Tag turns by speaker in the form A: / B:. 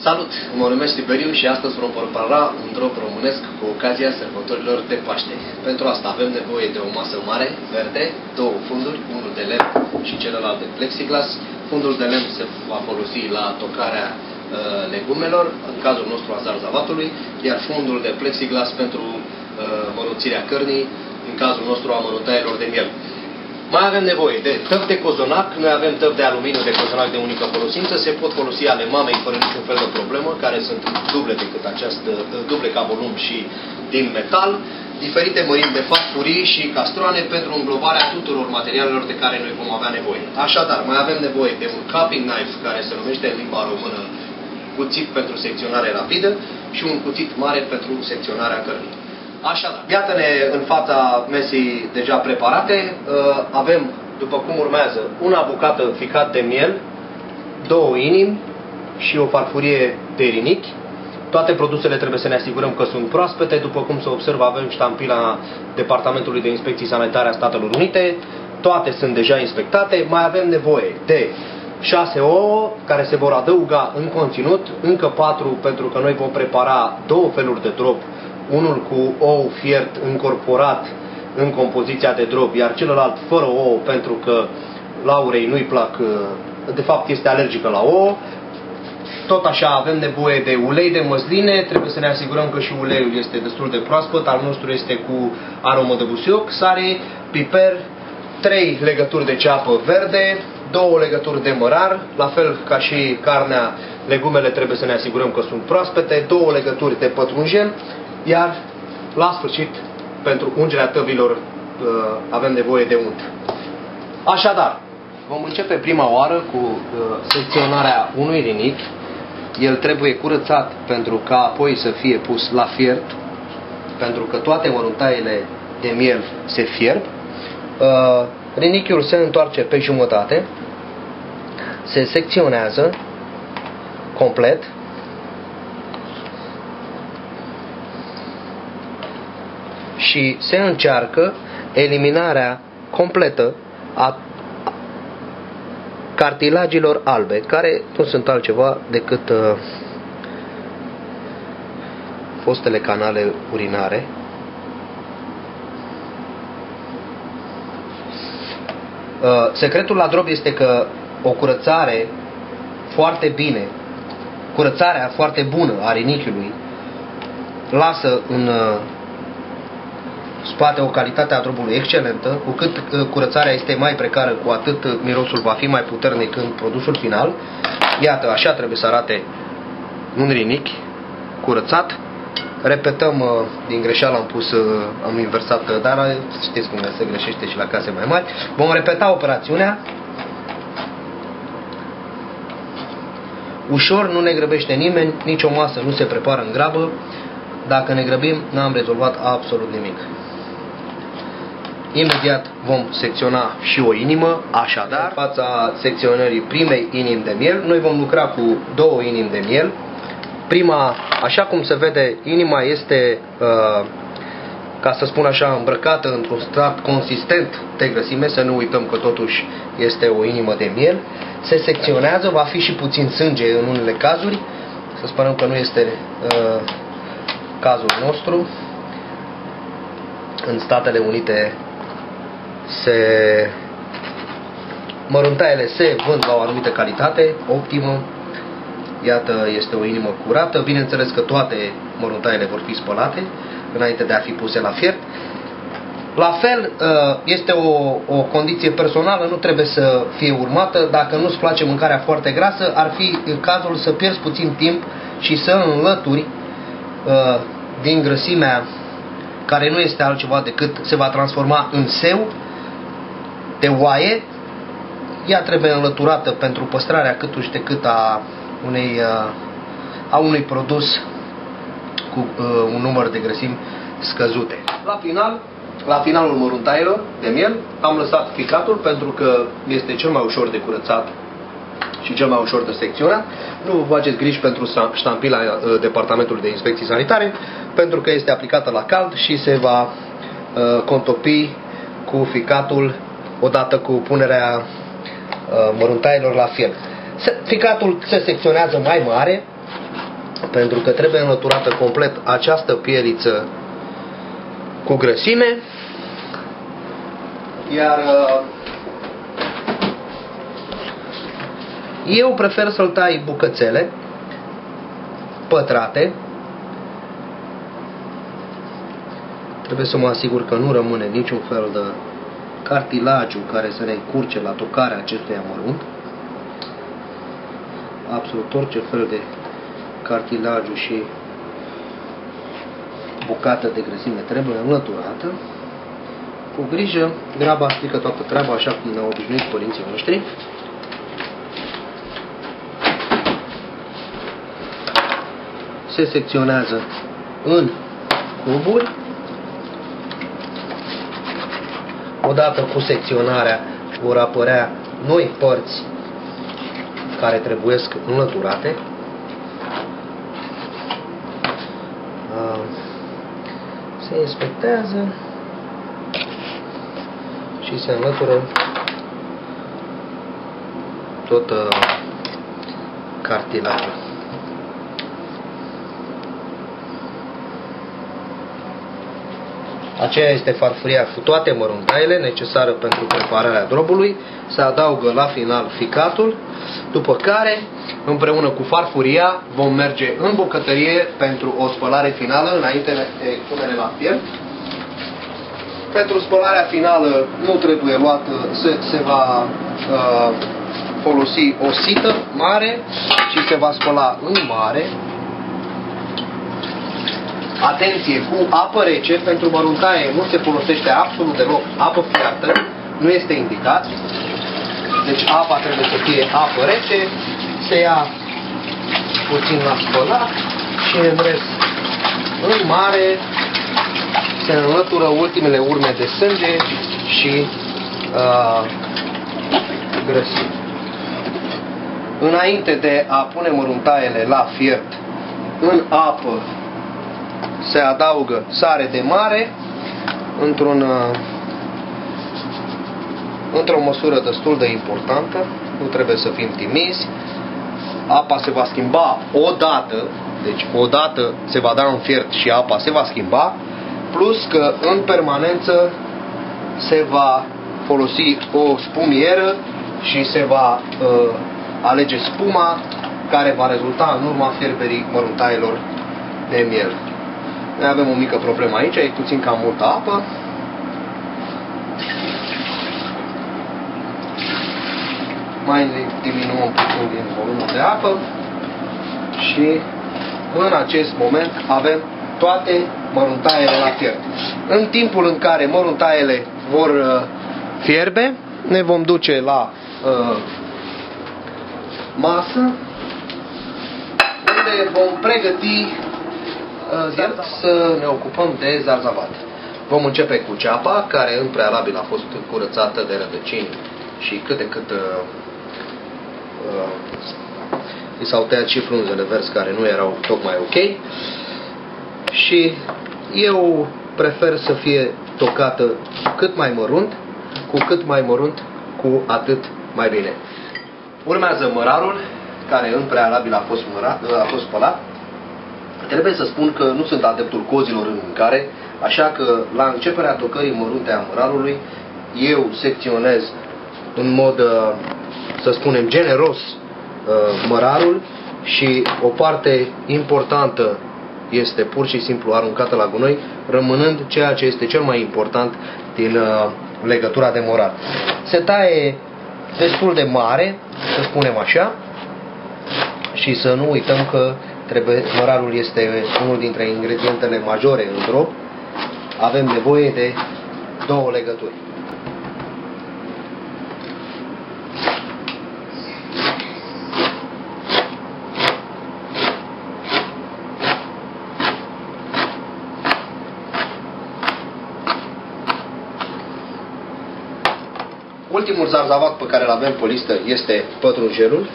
A: Salut! Mă numesc Tiberiu și astăzi vom prepara un drop românesc cu ocazia sărbătorilor de Paște. Pentru asta avem nevoie de o masă mare, verde, două funduri, unul de lemn și celălalt de plexiglas. Fundul de lemn se va folosi la tocarea legumelor, în cazul nostru a zarzavatului, iar fundul de plexiglas pentru mănunțirea cărnii, în cazul nostru a mănuntaielor de miel. Mai avem nevoie de tăvi de cozonac. Noi avem tăvi de aluminiu de cozonac de unică folosință. Se pot folosi ale mamei fără niciun fel de problemă, care sunt duble decât duble ca volum și din metal. Diferite mărimi de farfurii și castroane pentru înglobarea tuturor materialelor de care noi vom avea nevoie. Așadar, mai avem nevoie de un cupping knife, care se numește în limba română cuțit pentru secționare rapidă, și un cuțit mare pentru secționarea cărnii. Așadar, iată-ne în fața mesii deja preparate. Avem, după cum urmează, una bucată ficat de miel, două inimi și o farfurie de rinichi. Toate produsele trebuie să ne asigurăm că sunt proaspete. După cum se observă, avem ștampila Departamentului de Inspecții Sanitare a Statelor Unite. Toate sunt deja inspectate. Mai avem nevoie de 6 ouă care se vor adăuga în conținut, încă 4 pentru că noi vom prepara două feluri de drop. Unul cu ou fiert încorporat în compoziția de drop, iar celălalt fără ouă, pentru că Laurei nu-i plac, de fapt este alergică la ouă. Tot așa avem nevoie de ulei de măsline, trebuie să ne asigurăm că și uleiul este destul de proaspăt, al nostru este cu aromă de busuioc, sare, piper, 3 legături de ceapă verde, 2 legături de mărar, la fel ca și carnea, legumele trebuie să ne asigurăm că sunt proaspete, 2 legături de pătrunjel, iar la sfârșit, pentru ungerea tăvilor, avem nevoie de unt. Așadar, vom începe prima oară cu secționarea unui rinichi. El trebuie curățat pentru ca apoi să fie pus la fiert, pentru că toate măruntaiele de miel se fierb. Rinichiul se întoarce pe jumătate, se secționează complet și se încearcă eliminarea completă a cartilagilor albe, care nu sunt altceva decât fostele canale urinare. Secretul la drop este că o curățarea foarte bună a rinichiului lasă în spate o calitate a dropului excelentă. Cu cât curățarea este mai precară, cu atât mirosul va fi mai puternic în produsul final. Iată, așa trebuie să arate un rinichi curățat. Repetăm, din greșeală am inversat, dar știți cum se greșește și la case mai mari. Vom repeta operațiunea. Ușor, nu ne grăbește nimeni, nicio masă nu se prepară în grabă. Dacă ne grăbim, n-am rezolvat absolut nimic. Imediat vom secționa și o inimă, așadar, în fața secționării primei inimi de miel, noi vom lucra cu 2 inimi de miel. Prima, așa cum se vede, inima este, ca să spun așa, îmbrăcată într-un strat consistent de grăsime, să nu uităm că totuși este o inimă de miel. Se secționează, va fi și puțin sânge în unele cazuri, să sperăm că nu este cazul nostru. În Statele Unite măruntaiele se vând la o anumită calitate optimă. Iată, este o inimă curată. Bineînțeles că toate măruntaiele vor fi spălate înainte de a fi puse la fiert. La fel, este o condiție personală, nu trebuie să fie urmată. Dacă nu-ți place mâncarea foarte grasă, ar fi cazul să pierzi puțin timp și să înlături din grăsimea, care nu este altceva decât se va transforma în seu de oaie. Ea trebuie înlăturată pentru păstrarea câtuși de cât a unui produs cu un număr de grăsimi scăzute. La finalul măruntaielor de miel am lăsat ficatul, pentru că este cel mai ușor de curățat și cel mai ușor de secționat. Nu vă faceți griji pentru ștampila Departamentului de Inspecții Sanitare, pentru că este aplicată la cald și se va contopi cu ficatul odată cu punerea măruntaielor la fiert. Ficatul se secționează mai mare, pentru că trebuie înlăturată complet această pieliță cu grăsime, iar eu prefer să-l tai bucățele pătrate. Trebuie să mă asigur că nu rămâne niciun fel de cartilagiu care să ne încurce la tocarea acestui amărunt. Absolut orice fel de cartilagiu și bucată de grăsime trebuie înlăturată. Cu grijă, graba strică toată treaba, așa cum ne-au obișnuit părinții noștri. Se secționează în cuburi. Odată cu secționarea vor apărea noi părți care trebuiesc înlăturate. Se inspectează și se înlătură tot cartilajul. Aceea este farfuria cu toate măruntaiele necesară pentru prepararea drobului. Se adaugă la final ficatul, după care, împreună cu farfuria, vom merge în bucătărie pentru o spălare finală înainte de punere la fiert. Pentru spălarea finală nu trebuie luat, se va folosi o sită mare și se va spăla în mare. Atenție, cu apă rece, pentru măruntaie nu se folosește absolut deloc apă fiartă, nu este indicat. Deci apa trebuie să fie apă rece, se ia puțin la spălat și în rest în mare se înlătură ultimele urme de sânge și grăsimi. Înainte de a pune măruntaiele la fiert, în apă se adaugă sare de mare într-o măsură destul de importantă, nu trebuie să fim timizi. Apa se va schimba odată, deci odată se va da în fiert și apa se va schimba, plus că în permanență se va folosi o spumieră și se va alege spuma care va rezulta în urma fierberii măruntaielor de miel. Noi avem o mică problemă aici, e puțin cam multă apă. Mai diminuăm puțin din volumul de apă și în acest moment avem toate măruntaiele la fiert. În timpul în care măruntaiele vor fierbe, ne vom duce la masă, unde vom pregăti să ne ocupăm de zarzavat. Vom începe cu ceapa, care în prealabil a fost curățată de rădăcini și cât de cât i s-au tăiat și frunzele verzi care nu erau tocmai ok. Și eu prefer să fie tocată cât mai mărunt, cu cât mai mărunt, cu atât mai bine. Urmează mărarul, care în prealabil a fost spălat. Trebuie să spun că nu sunt adeptul cozilor în mâncare, așa că la începerea tocării mărunte a mărarului, eu secționez în mod, să spunem, generos mărarul și o parte importantă este pur și simplu aruncată la gunoi, rămânând ceea ce este cel mai important din legătura de mărar. Se taie destul de mare, să spunem așa, și să nu uităm că mărarul este unul dintre ingredientele majore în drog. Avem nevoie de două legături. Ultimul zarzavat pe care îl avem pe listă este pătrunjelul.